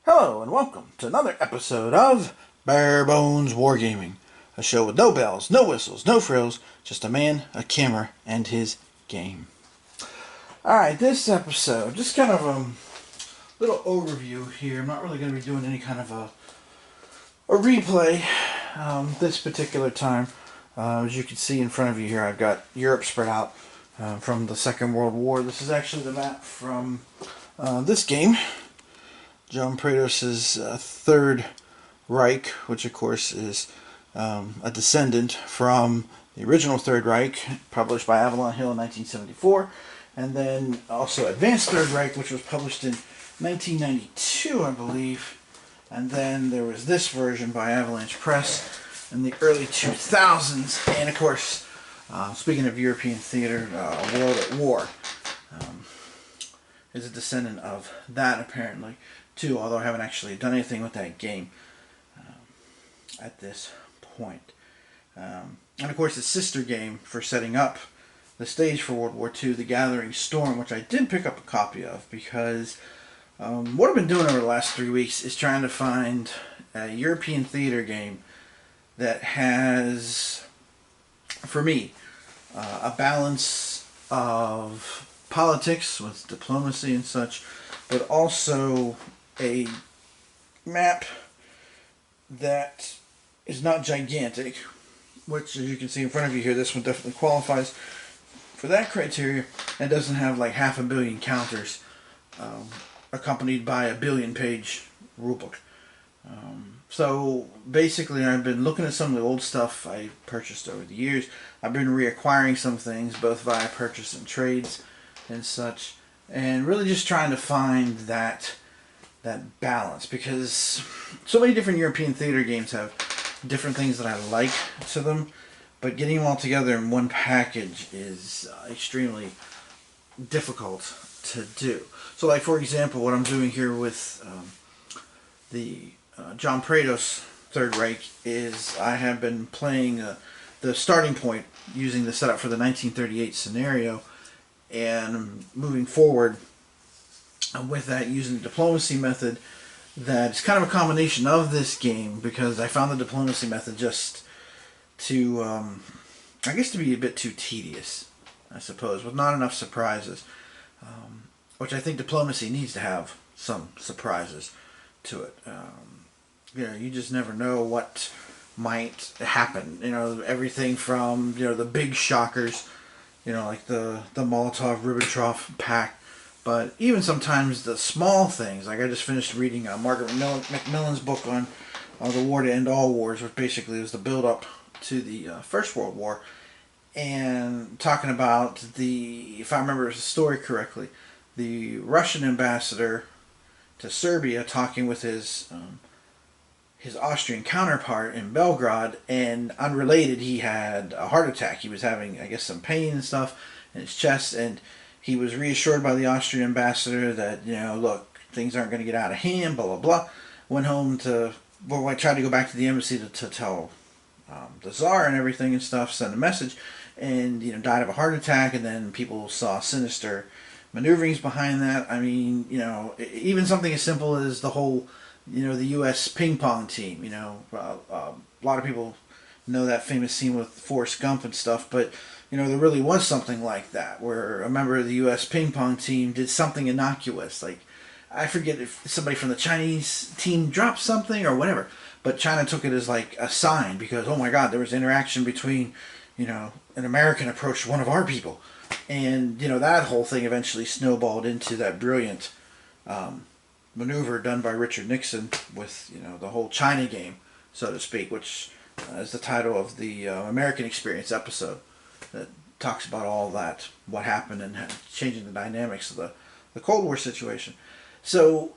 Hello and welcome to another episode of Bones Wargaming, a show with no bells, no whistles, no frills, just a man, a camera, and his game. Alright, this episode, just kind of a little overview here. I'm not really going to be doing any kind of a replay this particular time. As you can see in front of you here, I've got Europe spread out from the Second World War. This is actually the map from this game. John Prados' Third Reich, which of course is a descendant from the original Third Reich, published by Avalon Hill in 1974, and then also Advanced Third Reich, which was published in 1992, I believe, and then there was this version by Avalanche Press in the early 2000s, and of course, speaking of European theater, World at War is a descendant of that, apparently, too, although I haven't actually done anything with that game at this point. And of course, the sister game for setting up the stage for World War II, The Gathering Storm, which I did pick up a copy of, because what I've been doing over the last 3 weeks is trying to find a European theater game that has, for me, a balance of politics with diplomacy and such, but also a map that is not gigantic, which, as you can see in front of you here, this one definitely qualifies for that criteria, and doesn't have like 500 million counters accompanied by a 1 billion page rulebook. So basically, I've been looking at some of the old stuff I purchased over the years. I've been reacquiring some things, both via purchase and trades and such, and really just trying to find that balance, because so many different European theater games have different things that I like to them, but getting them all together in one package is extremely difficult to do. So, like, for example, what I'm doing here with the John Prados Third Reich is I have been playing the starting point using the setup for the 1938 scenario, and moving forward with that using the diplomacy method. That's kind of a combination of this game, because I found the diplomacy method just to, I guess, to be a bit too tedious, I suppose, with not enough surprises, which I think diplomacy needs to have some surprises to it. You know, you just never know what might happen. You know, everything from, you know, the big shockers, you know, like the Molotov-Ribbentrop Pact, but even sometimes the small things. Like, I just finished reading Margaret Macmillan's book on The War to End All Wars, which basically is the build-up to the First World War, and talking about if I remember the story correctly, the Russian ambassador to Serbia talking with his Austrian counterpart in Belgrade, and unrelated, he had a heart attack. He was having, I guess, some pain and stuff in his chest, and he was reassured by the Austrian ambassador that, you know, look, things aren't going to get out of hand, blah, blah, blah. Went home I tried to go back to the embassy to tell the Tsar and everything and stuff, send a message, and, you know, died of a heart attack, and then people saw sinister maneuverings behind that. I mean, you know, even something as simple as the whole, you know, the U.S. ping pong team, you know, a lot of people know that famous scene with Forrest Gump and stuff, but, you know, there really was something like that, where a member of the U.S. ping pong team did something innocuous. Like, I forget if somebody from the Chinese team dropped something or whatever, but China took it as like a sign, because, oh my God, there was interaction between, you know, an American approached one of our people. And, you know, that whole thing eventually snowballed into that brilliant maneuver done by Richard Nixon with, you know, the whole China game, so to speak, which is the title of the American Experience episode that talks about all that, what happened, and changing the dynamics of the Cold War situation. So,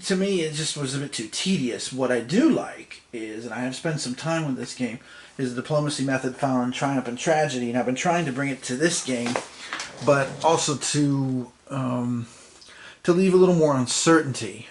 to me, it just was a bit too tedious. What I do like is, and I have spent some time with this game, is the diplomacy method found in Triumph and Tragedy, and I've been trying to bring it to this game, but also to leave a little more uncertainty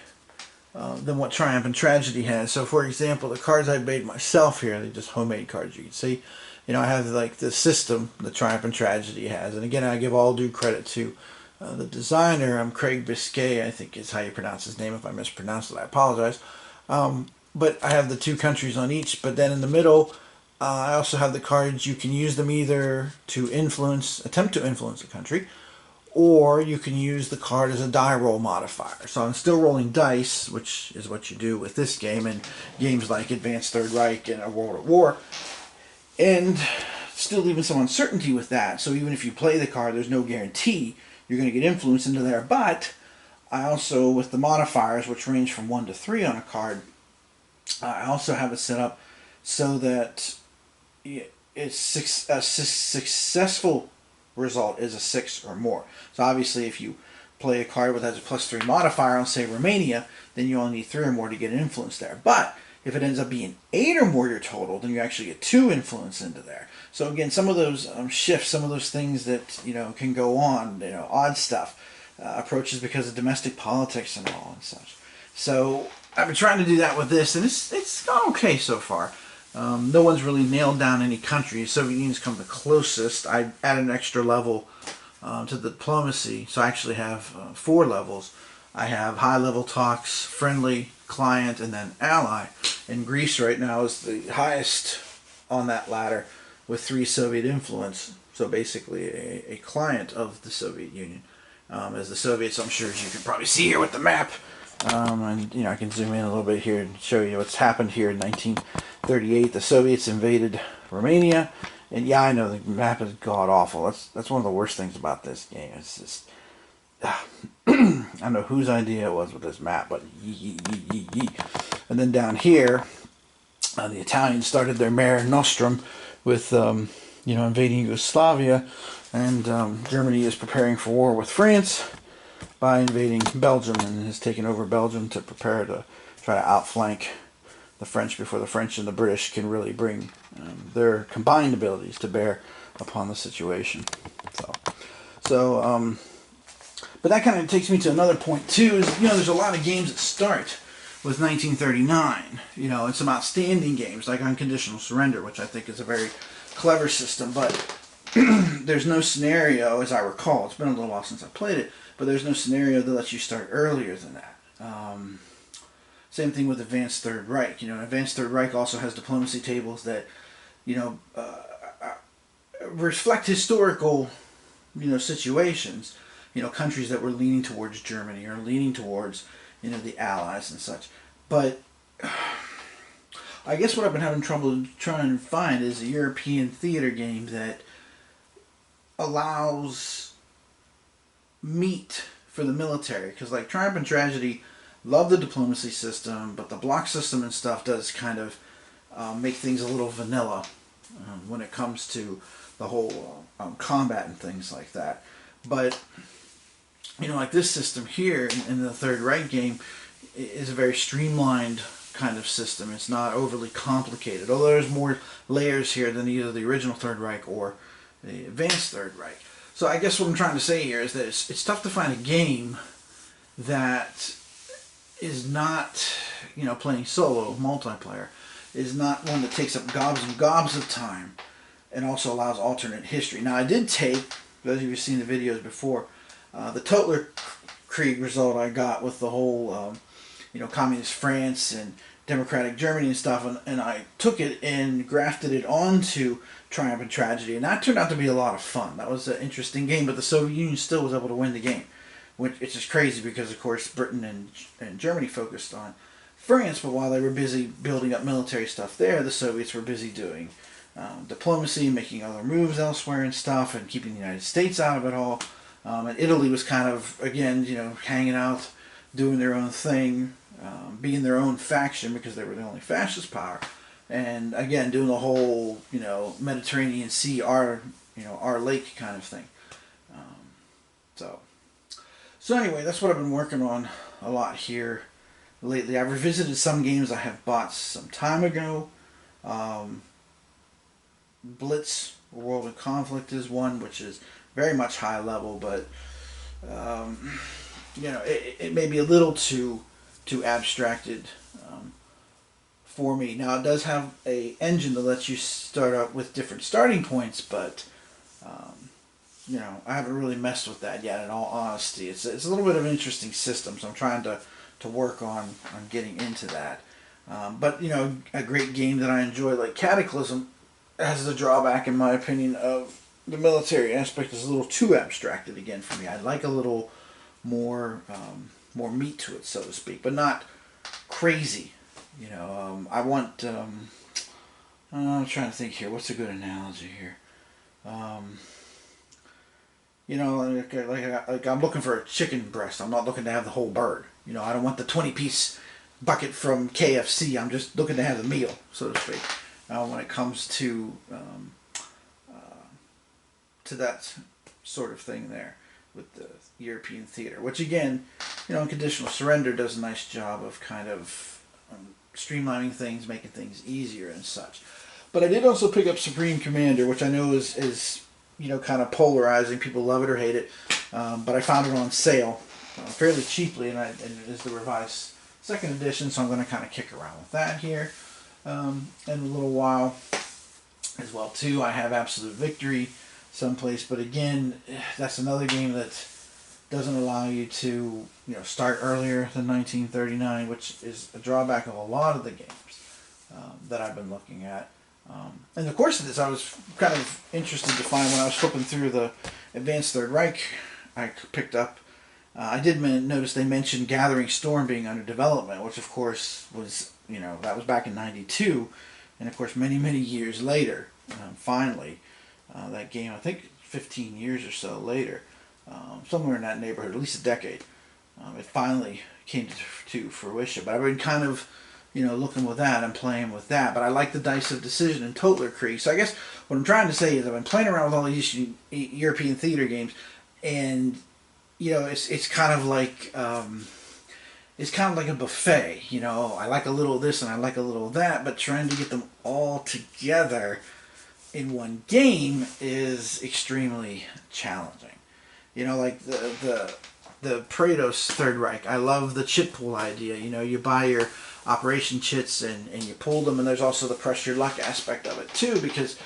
than what Triumph and Tragedy has. So, for example, the cards I made myself here, they're just homemade cards, you can see. You know, I have like the system that Triumph and Tragedy has, and again, I give all due credit to The designer, Craig Biscay, I think is how you pronounce his name. If I mispronounced it, I apologize. But I have the two countries on each, but then in the middle, I also have the cards. You can use them either to attempt to influence a country, or you can use the card as a die roll modifier. So I'm still rolling dice, which is what you do with this game and games like Advanced Third Reich and A World at War, and still leaving some uncertainty with that. So even if you play the card, there's no guarantee you're going to get influence into there. But I also, with the modifiers, which range from 1 to 3 on a card, I also have it set up so that it's a successful result is a 6 or more. So obviously if you play a card that has a +3 modifier on, say, Romania, then you only need 3 or more to get an influence there. But if it ends up being 8 or more your total, then you actually get 2 influence into there. So again, some of those shifts, some of those things that can go on, odd stuff, approaches because of domestic politics and all and such. So I've been trying to do that with this, and it's gone okay so far. No one's really nailed down any country. Soviet Union's come the closest. I added an extra level to the diplomacy, so I actually have 4 levels. I have high-level talks, friendly, client, and then ally. And Greece right now is the highest on that ladder with 3 Soviet influence. So basically a client of the Soviet Union. As the Soviets, I'm sure as you can probably see here with the map, and I can zoom in a little bit here and show you what's happened here in 1938. The Soviets invaded Romania, and yeah, I know the map is god awful. That's one of the worst things about this game. It's just I don't know whose idea it was with this map, but yee. And then down here, the Italians started their Mare Nostrum with invading Yugoslavia, and Germany is preparing for war with France by invading Belgium and has taken over Belgium to prepare to try to outflank the French before the French and the British can really bring their combined abilities to bear upon the situation. But that kind of takes me to another point too. Is there's a lot of games that start with 1939. And some outstanding games like Unconditional Surrender, which I think is a very clever system, but there's no scenario, as I recall, it's been a little while since I played it, but there's no scenario that lets you start earlier than that. Same thing with Advanced Third Reich. Advanced Third Reich also has diplomacy tables that, reflect historical, situations. Countries that were leaning towards Germany or leaning towards, the Allies and such. But I guess what I've been having trouble trying to find is a European theater game that allows meat for the military. Because like Triumph and Tragedy, love the diplomacy system, but the block system and stuff does kind of make things a little vanilla when it comes to the whole combat and things like that. But like this system here in the Third Reich game is a very streamlined kind of system. It's not overly complicated, although there's more layers here than either the original Third Reich or the Advanced Third Reich. So I guess what I'm trying to say here is that it's tough to find a game that is not, playing solo, multiplayer, is not one that takes up gobs and gobs of time and also allows alternate history. Now I did take, those of you who've seen the videos before, the Totler Krieg result I got with the whole, communist France and democratic Germany and stuff, and I took it and grafted it onto Triumph and Tragedy, and that turned out to be a lot of fun. That was an interesting game, but the Soviet Union still was able to win the game, which it's just crazy because, of course, Britain and Germany focused on France, but while they were busy building up military stuff there, the Soviets were busy doing diplomacy, making other moves elsewhere and stuff, and keeping the United States out of it all. And Italy was kind of, again, hanging out, doing their own thing, being their own faction because they were the only fascist power. And again, doing the whole, Mediterranean Sea, our lake kind of thing. So anyway, that's what I've been working on a lot here lately. I've revisited some games I have bought some time ago. Blitz, World of Conflict is one, which is very much high level, but it may be a little too abstracted for me. Now it does have a engine that lets you start out with different starting points, but I haven't really messed with that yet. In all honesty, it's a little bit of an interesting system, so I'm trying to work on getting into that. But a great game that I enjoy, like Cataclysm, has the drawback, in my opinion, of the military aspect is a little too abstracted again for me. I'd like a little more meat to it, so to speak, but not crazy. I want. I'm trying to think here. What's a good analogy here? Like I'm looking for a chicken breast. I'm not looking to have the whole bird. I don't want the 20-piece bucket from KFC. I'm just looking to have the meal, so to speak. When it comes to that sort of thing there with the European theater, which again, Conditional Surrender does a nice job of kind of streamlining things, making things easier and such. But I did also pick up Supreme Commander, which I know is kind of polarizing. People love it or hate it. But I found it on sale fairly cheaply, and it is the revised second edition, so I'm going to kind of kick around with that here in a little while as well too. I have Absolute Victory someplace, but again, that's another game that doesn't allow you to start earlier than 1939, which is a drawback of a lot of the games that I've been looking at. In the course of this, I was kind of interested to find, when I was flipping through the Advanced Third Reich I picked up, I did notice they mentioned Gathering Storm being under development, which of course was, that was back in '92, and of course many, many years later, finally, that game, I think 15 years or so later, somewhere in that neighborhood, at least a decade, it finally came to fruition. But I've been kind of looking with that and playing with that. But I like the Dice of Decision and Totler Creek. So I guess what I'm trying to say is I've been playing around with all these European theater games, and it's kind of like a buffet. I like a little of this and I like a little of that, but trying to get them all together in one game is extremely challenging. Like the Praetos Third Reich. I love the chit pool idea. You buy your operation chits and you pull them, and there's also the press your luck aspect of it too, because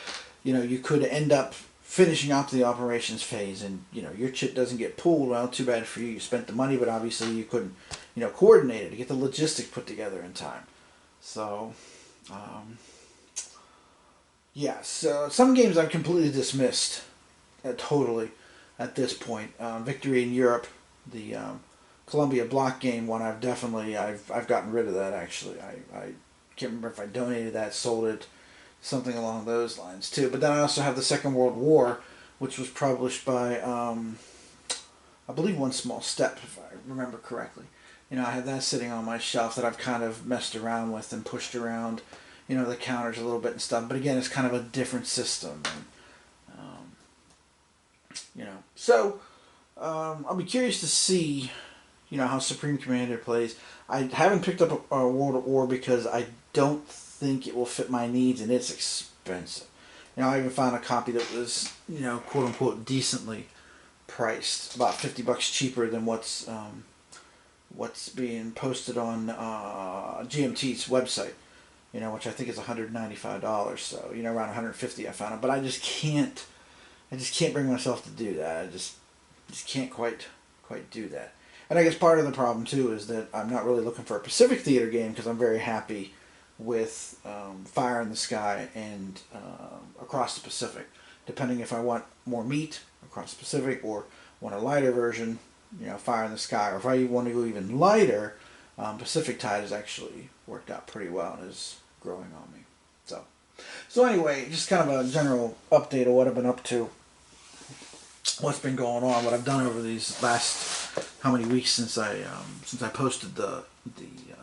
you could end up finishing up the operations phase and your chit doesn't get pulled. Well, too bad for you. You spent the money, but obviously you couldn't coordinate it to get the logistics put together in time. So so some games I've completely dismissed totally at this point. Victory in Europe, the Columbia block game one, I've gotten rid of that. Actually, I can't remember if I donated that, sold it, something along those lines too. But then I also have the Second World War, which was published by I believe One Small Step, if I remember correctly. I have that sitting on my shelf that I've kind of messed around with and pushed around the counters a little bit and stuff. But again, it's kind of a different system. And, so I'll be curious to see, how Supreme Commander plays. I haven't picked up a World at War because I don't think it will fit my needs, and it's expensive. I even found a copy that was, quote unquote, decently priced, about $50 cheaper than what's being posted on GMT's website. Which I think is $195. So around $150 I found it, but I just can't bring myself to do that. I just can't quite do that. And I guess part of the problem too is that I'm not really looking for a Pacific theater game, because I'm very happy with Fire in the Sky and Across the Pacific. Depending if I want more meat, Across the Pacific, or want a lighter version, Fire in the Sky, or if I want to go even lighter, Pacific Tide has actually worked out pretty well and is growing on me. So anyway, just kind of a general update of what I've been up to, what's been going on, what I've done over these last how many weeks since I posted the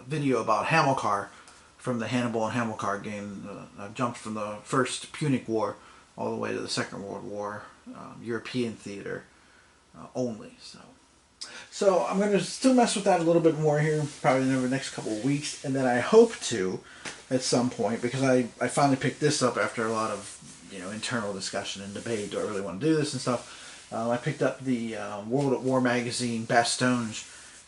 video about Hamilcar from the Hannibal and Hamilcar game. I've jumped from the first Punic War all the way to the Second World War, European theater only. So I'm going to still mess with that a little bit more here, probably over the next couple of weeks, and then I hope to, at some point, because I finally picked this up after a lot of internal discussion and debate. Do I really want to do this and stuff? I picked up the World at War magazine Bastogne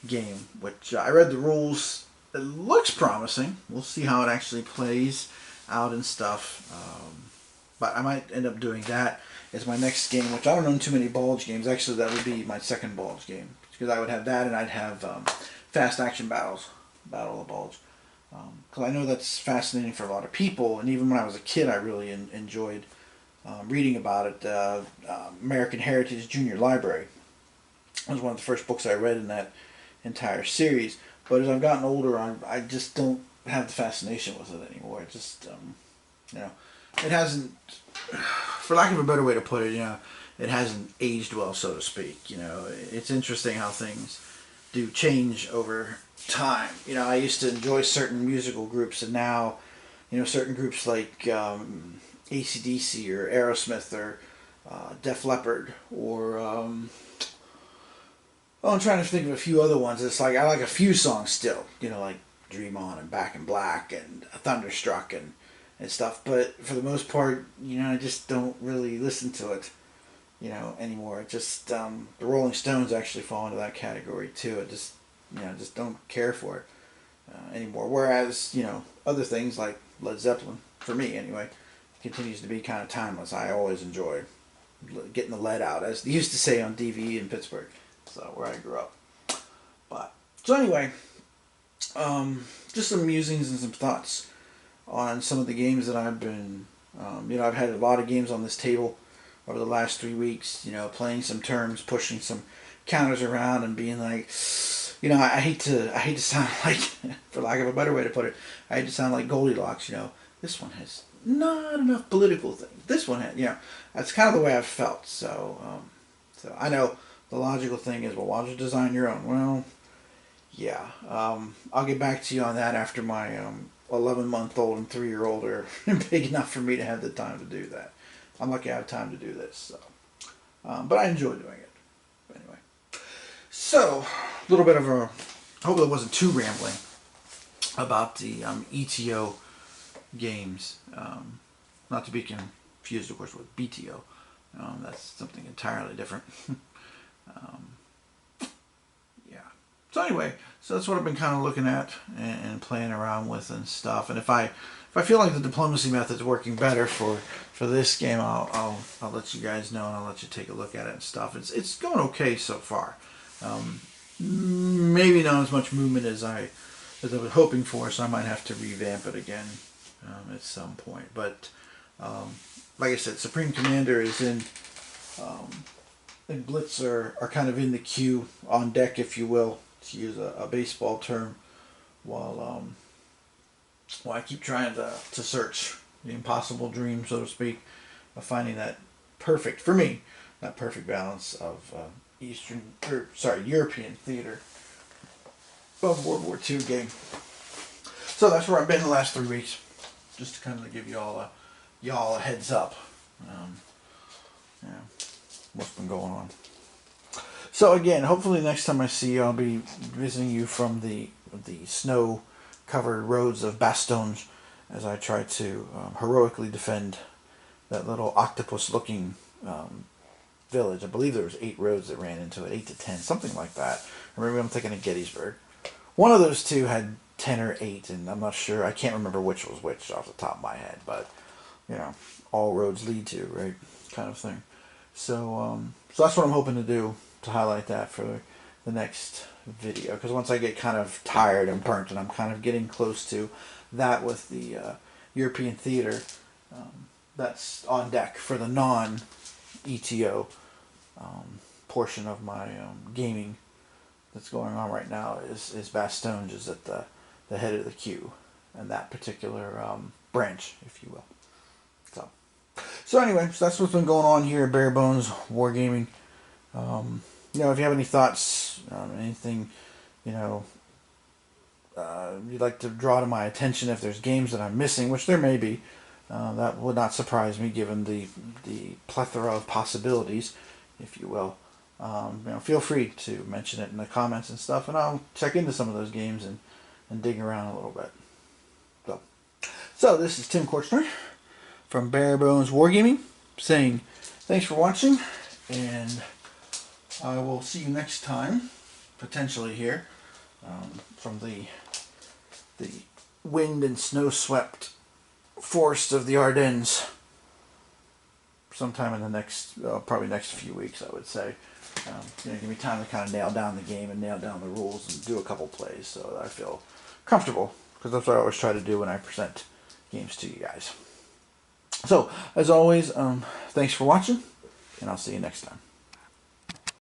game, which I read the rules. It looks promising. We'll see how it actually plays out and stuff. But I might end up doing that as my next game, which I don't own too many Bulge games. Actually, that would be my second Bulge game, because I would have that, and I'd have Fast Action Battles, Battle of the Bulge. Because I know that's fascinating for a lot of people, and even when I was a kid, I really enjoyed reading about it. American Heritage Junior Library was one of the first books I read in that entire series. But as I've gotten older, I just don't have the fascination with it anymore. It just, it hasn't, for lack of a better way to put it, it hasn't aged well, so to speak. It's interesting how things do change over time. I used to enjoy certain musical groups, and now, certain groups like AC/DC or Aerosmith or Def Leppard or I'm trying to think of a few other ones. It's like I like a few songs still, like Dream On and Back in Black and Thunderstruck and stuff. But for the most part, I just don't really listen to it, anymore. It just the Rolling Stones actually fall into that category too. It just just don't care for it anymore. Whereas other things like Led Zeppelin, for me anyway, continues to be kind of timeless. I always enjoy getting the lead out, as they used to say on DVE in Pittsburgh, so where I grew up. But so anyway, just some musings and some thoughts on some of the games that I've been. I've had a lot of games on this table over the last 3 weeks. Playing some terms, pushing some counters around, and being like, I hate to sound like, for lack of a better way to put it, I hate to sound like Goldilocks. This one has not enough political things. This one had, that's kind of the way I've felt. So I know the logical thing is, well, why don't you design your own? Well, yeah. I'll get back to you on that after my 11-month-old and 3-year-old are big enough for me to have the time to do that. I'm lucky I have time to do this. So, but I enjoy doing it. Anyway, so a little bit of a. I hope it wasn't too rambling about the ETO games. Not to be confused, of course, with BTO. That's something entirely different. Yeah. So anyway, so that's what I've been kind of looking at and playing around with and stuff. And if I feel like the diplomacy method's working better for this game, I'll let you guys know, and I'll let you take a look at it and stuff. It's going okay so far. Maybe not as much movement as I was hoping for, so I might have to revamp it again at some point. But like I said, Supreme Commander is in, and Blitz are kind of in the queue, on deck, if you will, to use a baseball term, while I keep trying to search the impossible dream, so to speak, of finding that perfect, for me, that perfect balance of European theater of World War II game. So that's where I've been the last 3 weeks, just to kind of give y'all a heads up. What's been going on. So again, hopefully next time I see you, I'll be visiting you from the snow-covered roads of Bastogne, as I try to heroically defend that little octopus-looking village. I believe there was 8 roads that ran into it, 8 to 10, something like that. Or maybe I'm thinking of Gettysburg. One of those two had 10 or 8, and I'm not sure. I can't remember which was which off the top of my head, but all roads lead to, right, kind of thing. So that's what I'm hoping to do, to highlight that for the next video. Because once I get kind of tired and burnt, and I'm kind of getting close to that with the European theater, that's on deck for the non-ETO portion of my gaming that's going on right now. Is Bastogne is at the head of the queue, and that particular branch, if you will. So anyway, so that's what's been going on here at Bare Bones Wargaming. If you have any thoughts, anything, you'd like to draw to my attention, if there's games that I'm missing, which there may be, that would not surprise me given the plethora of possibilities, if you will. Feel free to mention it in the comments and stuff, and I'll check into some of those games and dig around a little bit. So this is Tim Korchner from Bare Bones Wargaming, saying thanks for watching, and I will see you next time, potentially here, from the wind and snow-swept forest of the Ardennes. sometime in the next, probably next few weeks, I would say. Give me time to kind of nail down the game and nail down the rules and do a couple plays so that I feel comfortable, because that's what I always try to do when I present games to you guys. So, as always, thanks for watching, and I'll see you next time.